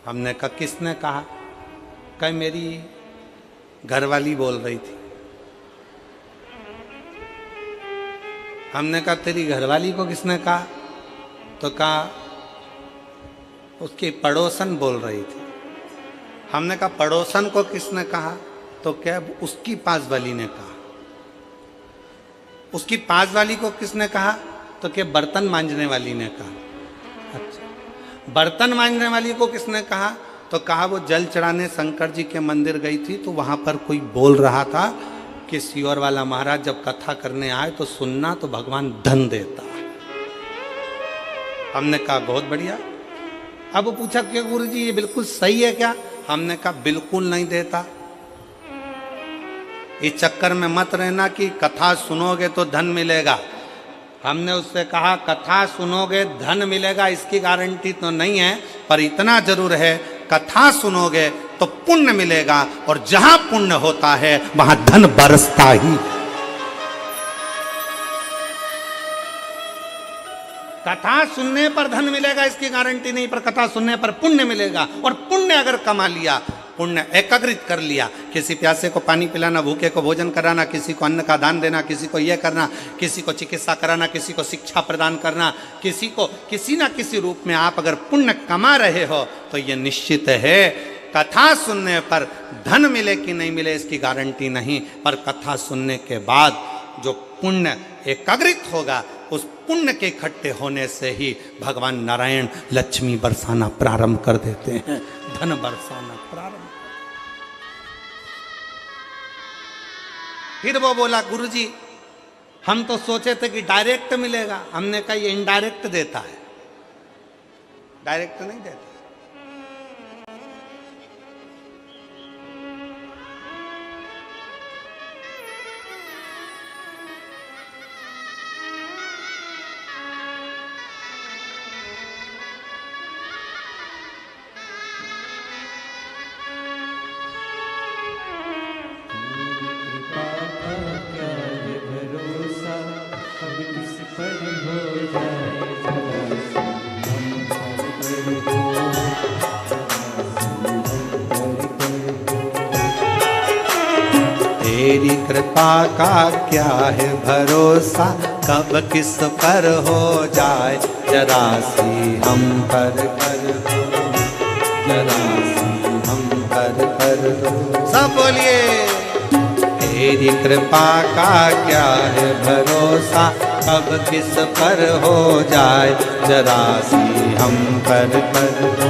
हमने कहा किसने कहा? कहीं मेरी घरवाली बोल रही थी। हमने कहा तेरी घरवाली को किसने कहा? तो कहा उसकी पड़ोसन बोल रही थी। हमने कहा पड़ोसन को किसने कहा? तो क्या उसकी पास वाली ने कहा। उसकी पास वाली को किसने कहा? तो क्या बर्तन मांजने वाली ने कहा। अच्छा, बर्तन मांजने वाली को किसने कहा? तो कहा वो जल चढ़ाने शंकर जी के मंदिर गई थी तो वहां पर कोई बोल रहा था कि सियोर वाला महाराज जब कथा करने आए तो सुनना, तो भगवान धन देता। हमने कहा बहुत बढ़िया। अब वो पूछा कि गुरुजी ये बिल्कुल सही है क्या? हमने कहा बिल्कुल नहीं देता। इस चक्कर में मत रहना कि कथा सुनोगे तो धन मिलेगा। हमने उससे कहा कथा सुनोगे धन मिलेगा इसकी गारंटी तो नहीं है, पर इतना जरूर है कथा सुनोगे तो पुण्य मिलेगा, और जहां पुण्य होता है वहां धन बरसता ही। कथा सुनने पर धन मिलेगा इसकी गारंटी नहीं, पर कथा सुनने पर पुण्य मिलेगा। और पुण्य अगर कमा लिया, पुण्य एकाग्रित कर लिया, किसी प्यासे को पानी पिलाना, भूखे को भोजन कराना, किसी को अन्न का दान देना, किसी को यह करना, किसी को चिकित्सा कराना, किसी को शिक्षा प्रदान करना, किसी को किसी ना किसी रूप में आप अगर पुण्य कमा रहे हो तो ये निश्चित है कथा सुनने पर धन मिले कि नहीं मिले इसकी गारंटी नहीं, पर कथा सुनने के बाद जो पुण्य एकाग्रित होगा उस पुण्य के इकट्ठे होने से ही भगवान नारायण लक्ष्मी बरसाना प्रारंभ कर देते हैं, धन बरसाना प्रारंभ। फिर वो बोला गुरुजी हम तो सोचे थे कि डायरेक्ट मिलेगा। हमने कहा ये इनडायरेक्ट देता है, डायरेक्ट नहीं देता। तेरी कृपा का क्या है भरोसा, कब किस पर हो जाए जरा सी हम पर कर दो। जरा सी हम पर कर दो। सब बोलिए। तेरी कृपा का क्या है भरोसा, कब किस पर हो जाए, जरा सी हम पर कर दो,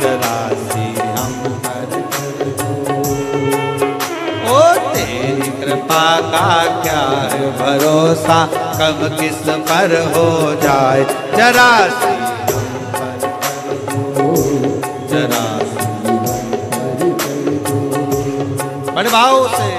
जरा सी हम पर कर दो। ओ तेरी कृपा का क्या है भरोसा, कब किस पर हो जाए, जरा सी हम पर कर दो, जरा सी हम पर कर दो। बड़े भाव से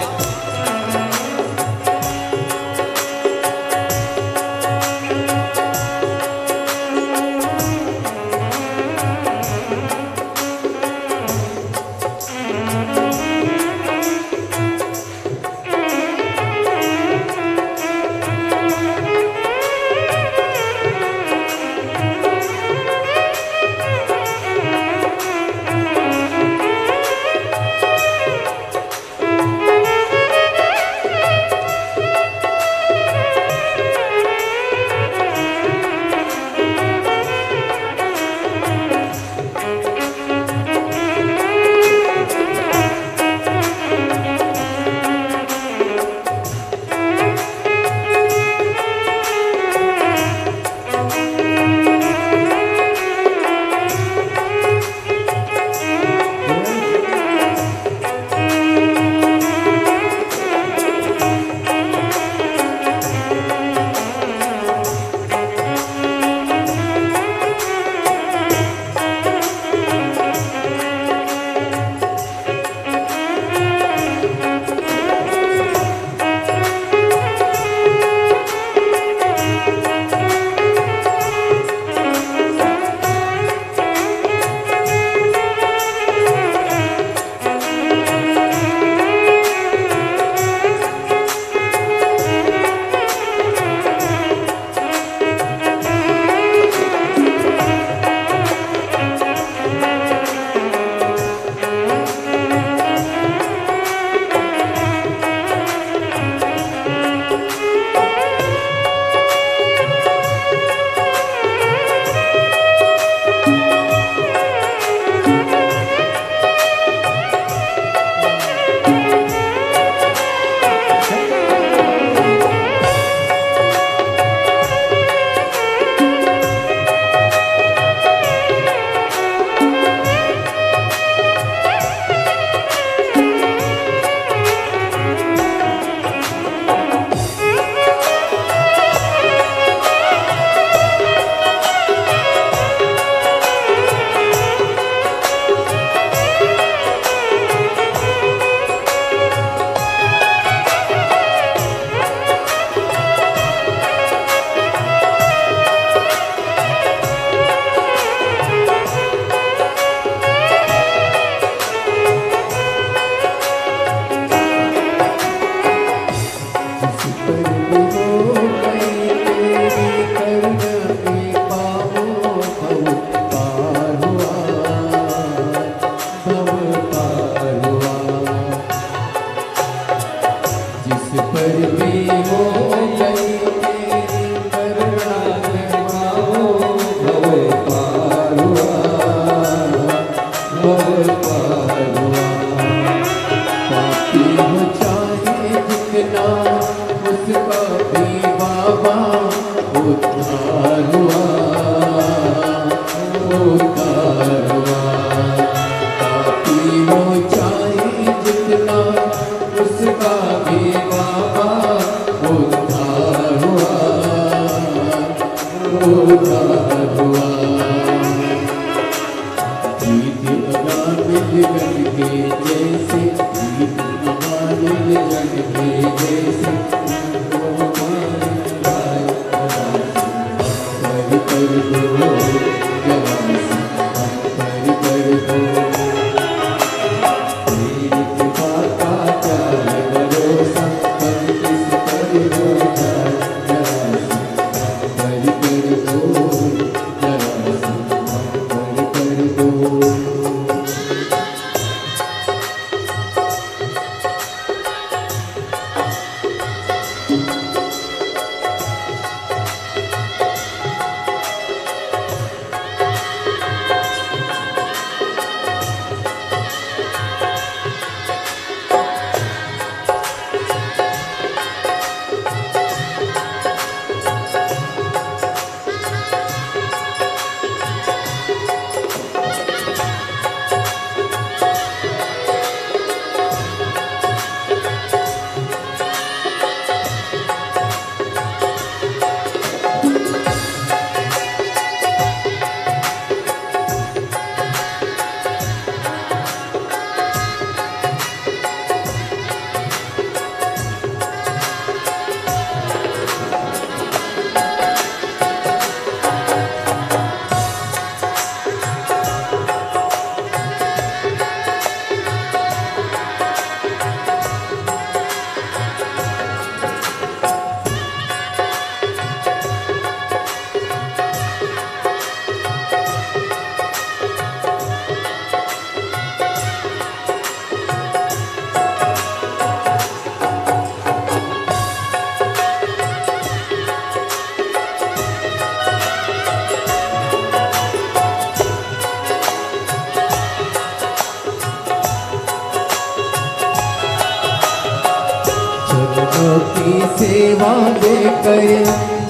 की सेवा देकर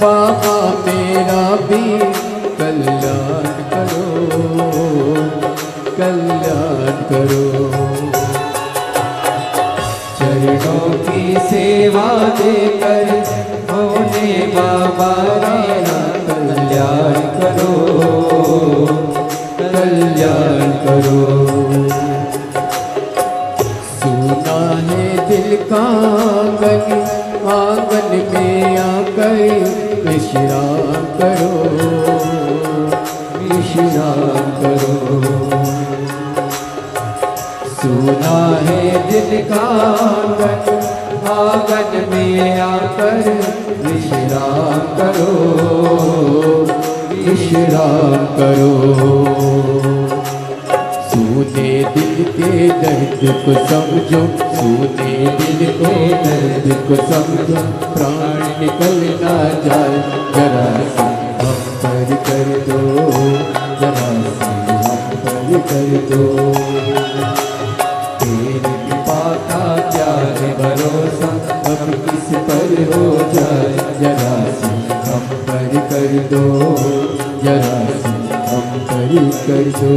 बाबा मेरा भी कल्याण करो, कल्याण करो। चरणों की सेवा देकर भोले बाबा मेरा कल्याण करो, कल्याण करो। सुना है दिल का आंगन, आंगन में आकर विश्राम करो, विश्राम करो। सुना है दिल का आंगन, आंगन में आकर विश्राम करो, विश्राम करो। सुने दिल के दर्द को समझो, सुने दिल के दर्द को समझो, प्राण निकल ना जाए, जरा सी हम पर कर दो, जरा सी हम पर कर दो। तेरी कृपा का क्या है भरोसा, अब किस पर हो जाए, जरा सी हम पर कर दो, जरा सी हम पर कर दो।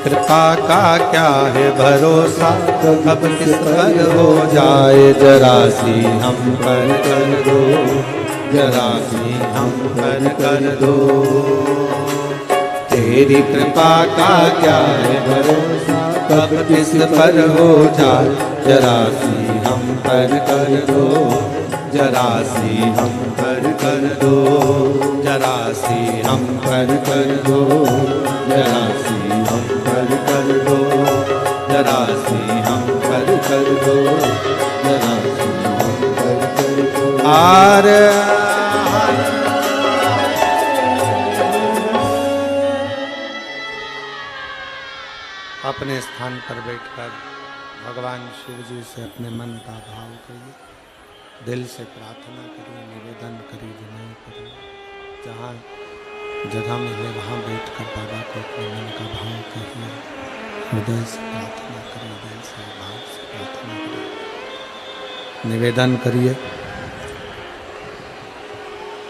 कृपा का क्या है भरोसा, कब किस पर हो जाए, जरा सी हम पर कर दो, जरा सी हम पर कर दो। तेरी कृपा का क्या है भरोसा, कब किस पर हो जाए, जरा सी हम पर कर दो, जरा सी हम पर कर दो, जरा सी हम पर कर दो, जरा सी हम पर कर दो, जरा सी हम पर कर दो, जरा सी हम पर कर दो। आर अपने स्थान पर बैठकर भगवान शिव जी से अपने मन का भाव करिए, दिल से प्रार्थना करिए, निवेदन करिए, विनय करिए। जहाँ जगह मिले वहाँ बैठकर बाबा को अपने मन का भाव कहिए, हृदय से प्रार्थना करिए, दिल से भाव से प्रार्थना करिए, निवेदन करिए।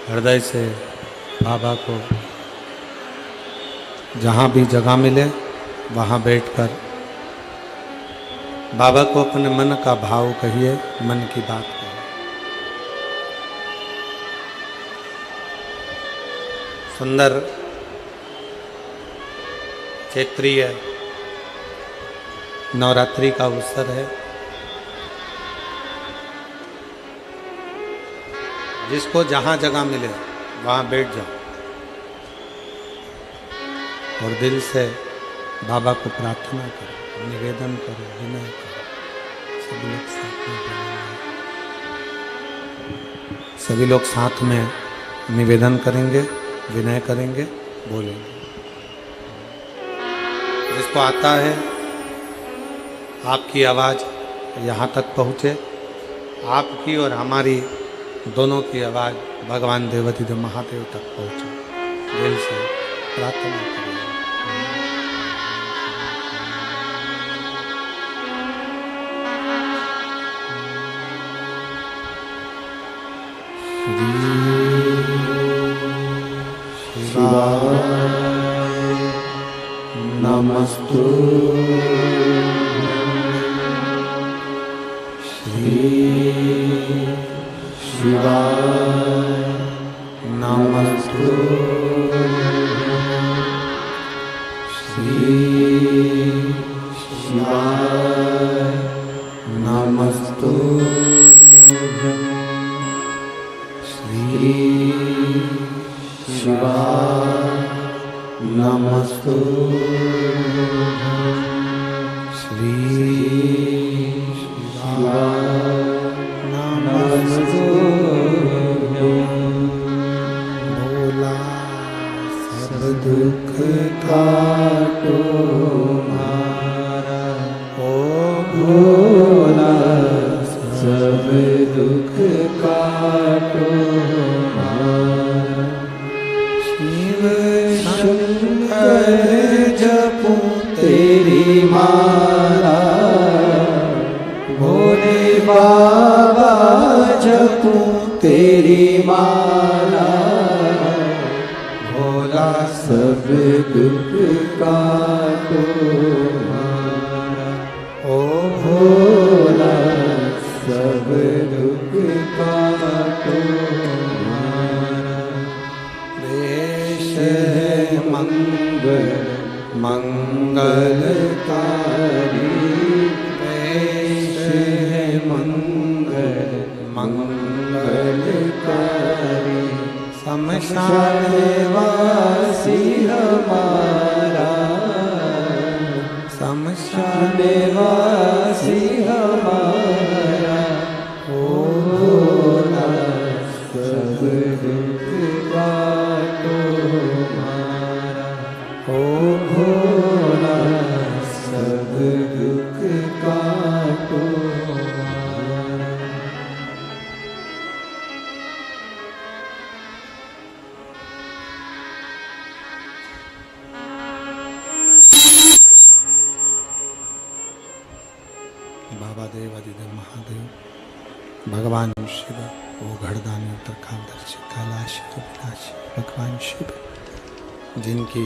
हृदय से बाबा को जहाँ भी जगह मिले वहाँ बैठकर बाबा को अपने मन का भाव कहिए, मन की बात कहिए। सुंदर चैत्रीय नवरात्रि का अवसर है। जिसको जहाँ जगह मिले वहाँ बैठ जाओ और दिल से बाबा को प्रार्थना करो, निवेदन करो, विनय करो। सभी लोग साथ में बोलेंगे, सभी लोग साथ में निवेदन करेंगे, विनय करेंगे। बोलेंगे। जिसको आता है आपकी आवाज़ यहाँ तक पहुँचे, आपकी और हमारी दोनों की आवाज़ भगवान देवाधिदेव महादेव तक पहुँचे, दिल से प्रार्थना करें। नमस्तु श्री शिवाय नमस्तु श्री शिवाय नमस्तु श्री शिवाय नमस्तु श्री शिवाय नमस्तु भोला सब दुख काटो मारा, ओ भोला सब दुख काटो मारा। शिव शंकर जपूं तेरी माला, भोले बाबा जपूं तेरी माला, भोला सब दुख काटो मारा। ओ भोला सब दुख काटो मारा। देश है मंगल मंगलकारी, देश है मंगल मंगलकारी। शमशान वासी हमारा, शमशान वासी हमारा, ओ भोला सब दुख काटो मारा। ओ भोला सब दुख काटो मारा। बाबा देव अधिदेव महादेव, भगवान शिव, वो घड़दानी उत्तरकालदर्शी कैलाश विलासी भगवान शिव, जिनकी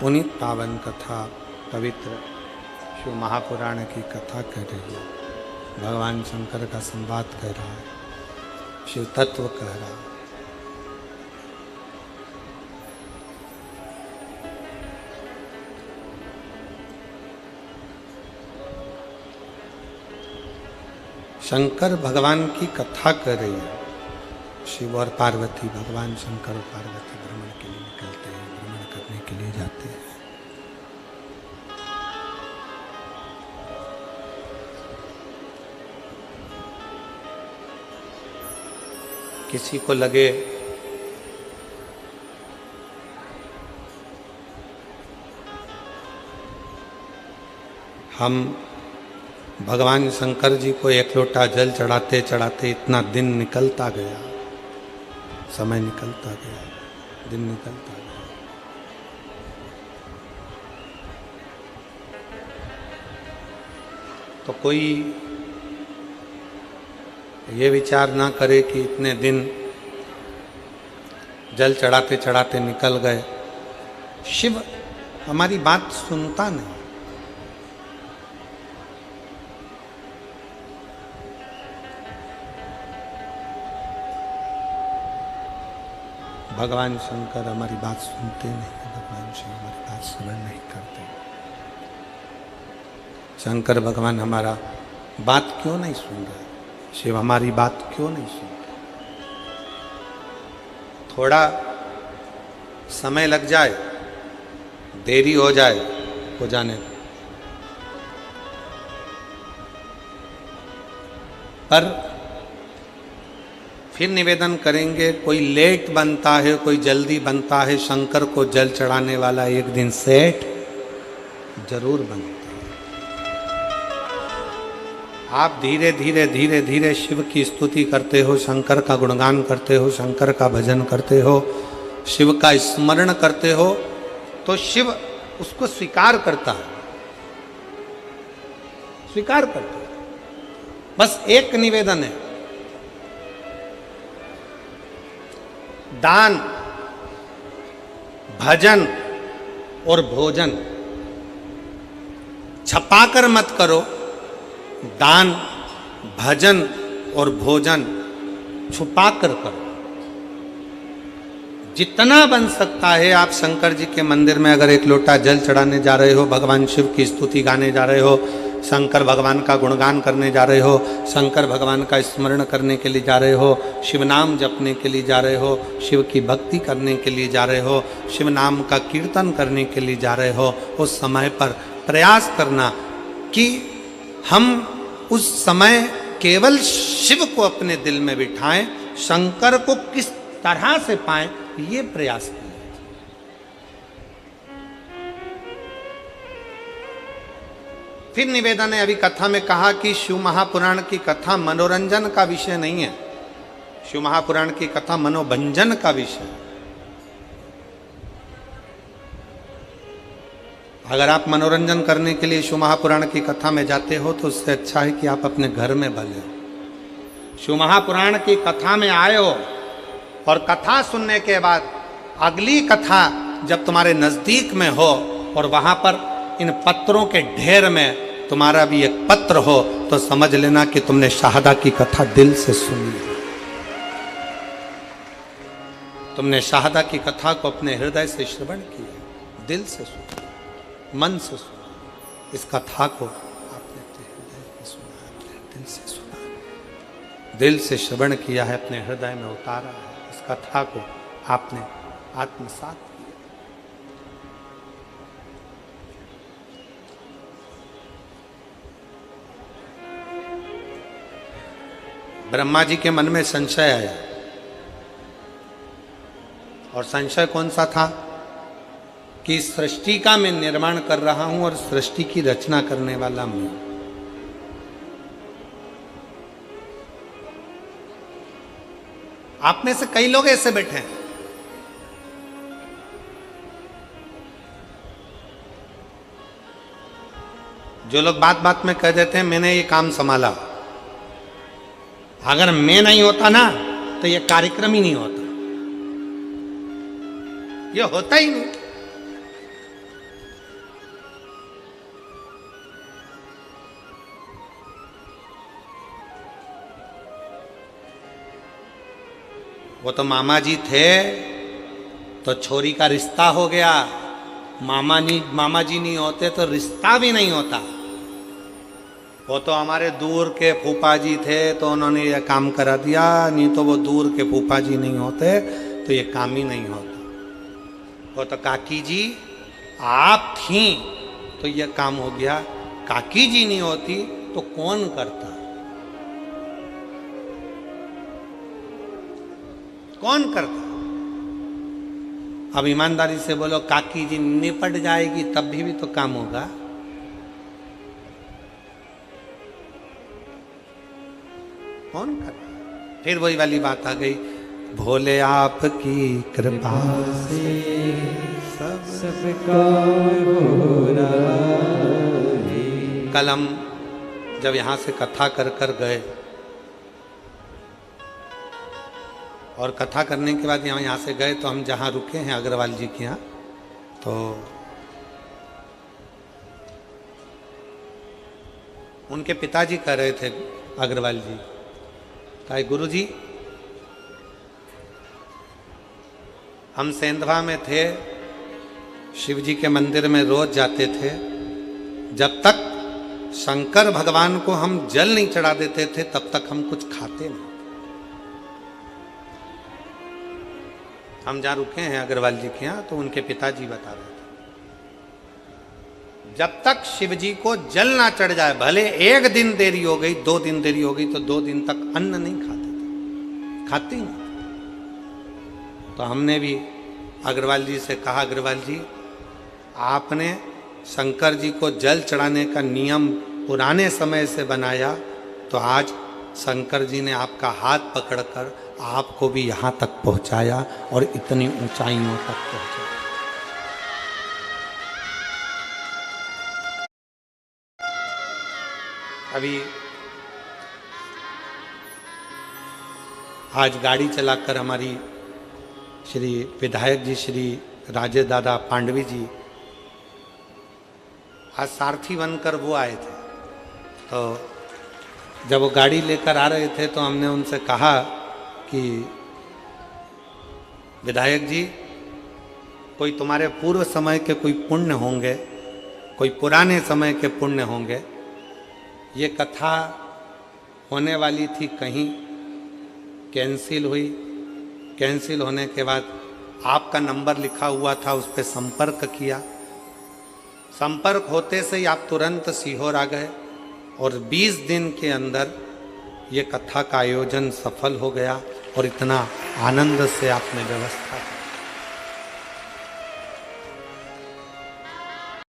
पुनीत पावन कथा पवित्र शिव महापुराण की कथा कह रही है, भगवान शंकर का संवाद कह रहा है, शिव तत्व कह रहा है। शंकर भगवान की कथा कर रही है। शिव और पार्वती, भगवान शंकर और पार्वती भ्रमण के लिए निकलते हैं, भ्रमण करने के लिए जाते हैं। किसी को लगे हम भगवान शंकर जी को एक लोटा जल चढ़ाते चढ़ाते इतना दिन निकलता गया, समय निकलता गया, दिन निकलता गया। तो कोई ये विचार ना करे कि इतने दिन जल चढ़ाते चढ़ाते निकल गए। शिव हमारी बात सुनता नहीं। भगवान शंकर हमारी बात सुनते नहीं, भगवान शिव हमारी बात श्रवण नहीं करते। शंकर भगवान हमारा बात क्यों नहीं सुन रहे? शिव हमारी बात क्यों नहीं सुन रहे? थोड़ा समय लग जाए, देरी हो जाए, हो जाने दो, पर फिर निवेदन करेंगे, कोई लेट बनता है, कोई जल्दी बनता है, शंकर को जल चढ़ाने वाला एक दिन सेठ जरूर बनता है। आप धीरे धीरे धीरे धीरे शिव की स्तुति करते हो, शंकर का गुणगान करते हो, शंकर का भजन करते हो, शिव का स्मरण करते हो, तो शिव उसको स्वीकार करता है, स्वीकार करता है। बस एक निवेदन है, दान, भजन और भोजन छपाकर मत करो। दान, भजन और भोजन छुपाकर करो। जितना बन सकता है, आप शंकर जी के मंदिर में अगर एक लोटा जल चढ़ाने जा रहे हो, भगवान शिव की स्तुति गाने जा रहे हो, शंकर भगवान का गुणगान करने जा रहे हो, शंकर भगवान का स्मरण करने के लिए जा रहे हो, शिव नाम जपने के लिए जा रहे हो, शिव की भक्ति करने के लिए जा रहे हो, शिव नाम का कीर्तन करने के लिए जा रहे हो, उस समय पर प्रयास करना कि हम उस समय केवल शिव को अपने दिल में बिठाएं, शंकर को किस तरह से पाएं, ये प्रयास करें। फिर निवेदन है, अभी कथा में कहा कि शिव महापुराण की कथा मनोरंजन का विषय नहीं है, शिव महापुराण की कथा मनोभंजन का विषय है। अगर आप मनोरंजन करने के लिए शिव महापुराण की कथा में जाते हो तो उससे अच्छा है कि आप अपने घर में भले हो। शिव महापुराण की कथा में आए हो और कथा सुनने के बाद अगली कथा जब तुम्हारे नजदीक में हो और वहां पर इन पत्रों के ढेर में तुम्हारा भी एक पत्र हो, तो समझ लेना कि तुमने शाहदा की कथा दिल से सुनी, तुमने शाहदा की कथा को अपने हृदय से श्रवण किया, दिल से सुना, मन से सुना। इस कथा को आपने अपने हृदय में सुना, अपने दिल से सुना, दिल से श्रवण किया है, अपने हृदय में उतारा है। इस कथा को आपने आत्मसात किया। ब्रह्मा जी के मन में संशय आया, और संशय कौन सा था कि सृष्टि का मैं निर्माण कर रहा हूं और सृष्टि की रचना करने वाला मैं। आप में से कई लोग ऐसे बैठे हैं, जो लोग बात बात में कह देते हैं मैंने ये काम संभाला, अगर मैं नहीं होता ना तो ये कार्यक्रम ही नहीं होता, ये होता ही नहीं। वो तो मामा जी थे तो छोरी का रिश्ता हो गया, मामा जी नहीं होते तो रिश्ता भी नहीं होता। वो तो हमारे दूर के फूफा जी थे तो उन्होंने ये काम करा दिया, नहीं तो वो दूर के फूफा जी नहीं होते तो ये काम ही नहीं होता। वो तो काकी जी आप थी तो ये काम हो गया, काकी जी नहीं होती तो कौन करता, कौन करता। अब ईमानदारी से बोलो, काकी जी निपट जाएगी तब भी तो काम होगा। कौन करता। फिर वही वाली बात आ गई, भोले आपकी कृपा से सबका हो रहा है। कल हम जब यहाँ से कथा कर कर गए और कथा करने के बाद यहाँ से गए तो हम जहाँ रुके हैं अग्रवाल जी के यहाँ, तो उनके पिताजी कह रहे थे अग्रवाल जी, कहा गुरु जी हम सेंधवा में थे, शिव जी के मंदिर में रोज जाते थे, जब तक शंकर भगवान को हम जल नहीं चढ़ा देते थे तब तक हम कुछ खाते नहीं। हम जहाँ रुके हैं अग्रवाल जी के यहाँ तो उनके पिताजी बता रहे थे, जब तक शिव जी को जल ना चढ़ जाए, भले एक दिन देरी हो गई, 2 दिन देरी हो गई, तो 2 दिन तक अन्न नहीं खाते थे, खाती नहीं। तो हमने भी अग्रवाल जी से कहा, अग्रवाल जी आपने शंकर जी को जल चढ़ाने का नियम पुराने समय से बनाया, तो आज शंकर जी ने आपका हाथ पकड़कर आपको भी यहाँ तक पहुँचाया और इतनी ऊंचाइयों तक पहुँचाया। अभी आज गाड़ी चलाकर हमारी श्री विधायक जी श्री राजेश दादा पांडवी जी आज सारथी बनकर वो आए थे। तो जब वो गाड़ी लेकर आ रहे थे तो हमने उनसे कहा कि विधायक जी कोई तुम्हारे पूर्व समय के कोई पुण्य होंगे, कोई पुराने समय के पुण्य होंगे। ये कथा होने वाली थी, कहीं कैंसिल हुई। कैंसिल होने के बाद आपका नंबर लिखा हुआ था, उस पर संपर्क किया। संपर्क होते से ही आप तुरंत सीहोर आ गए और 20 दिन के अंदर ये कथा का आयोजन सफल हो गया और इतना आनंद से आपने व्यवस्था की।